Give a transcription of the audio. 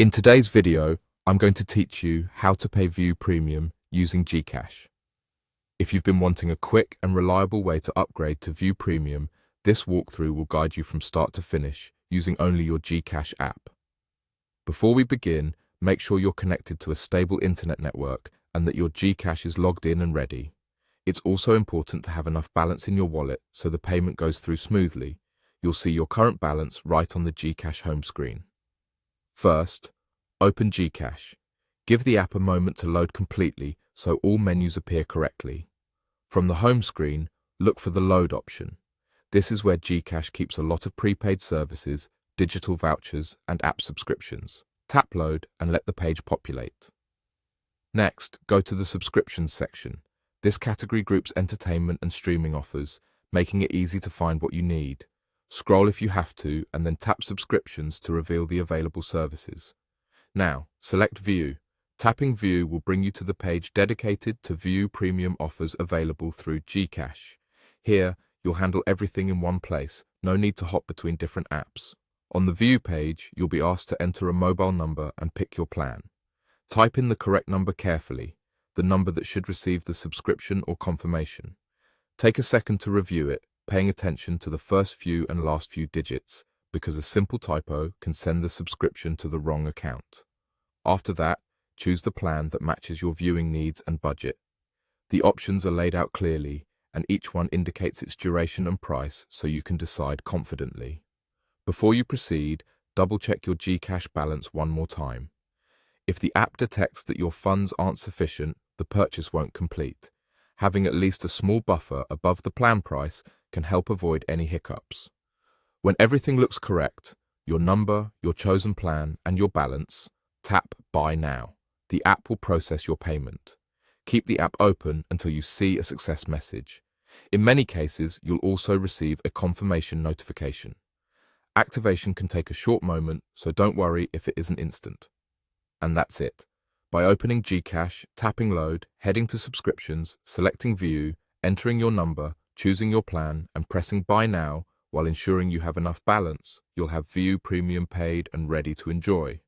In today's video, I'm going to teach you how to pay View Premium using GCash. If you've been wanting a quick and reliable way to upgrade to View Premium, this walkthrough will guide you from start to finish using only your GCash app. Before we begin, make sure you're connected to a stable internet network and that your GCash is logged in and ready. It's also important to have enough balance in your wallet so the payment goes through smoothly. You'll see your current balance right on the GCash home screen. First, open GCash. Give the app a moment to load completely so all menus appear correctly. From the home screen, look for the Load option. This is where GCash keeps a lot of prepaid services, digital vouchers, and app subscriptions. Tap Load and let the page populate. Next, go to the Subscriptions section. This category groups entertainment and streaming offers, making it easy to find what you need. Scroll if you have to, and then tap Subscriptions to reveal the available services. Now, select View. Tapping View will bring you to the page dedicated to View Premium offers available through GCash. Here, you'll handle everything in one place, no need to hop between different apps. On the View page, you'll be asked to enter a mobile number and pick your plan. Type in the correct number carefully, the number that should receive the subscription or confirmation. Take a second to review it, paying attention to the first few and last few digits, because a simple typo can send the subscription to the wrong account. After that, choose the plan that matches your viewing needs and budget. The options are laid out clearly, and each one indicates its duration and price so you can decide confidently. Before you proceed, double-check your GCash balance one more time. If the app detects that your funds aren't sufficient, the purchase won't complete. Having at least a small buffer above the plan price can help avoid any hiccups. When everything looks correct, your number, your chosen plan, and your balance, tap Buy Now. The app will process your payment. Keep the app open until you see a success message. In many cases, you'll also receive a confirmation notification. Activation can take a short moment, so don't worry if it isn't instant. And that's it. By opening GCash, tapping Load, heading to Subscriptions, selecting View, entering your number, choosing your plan, and pressing Buy Now, while ensuring you have enough balance, you'll have View Premium paid and ready to enjoy.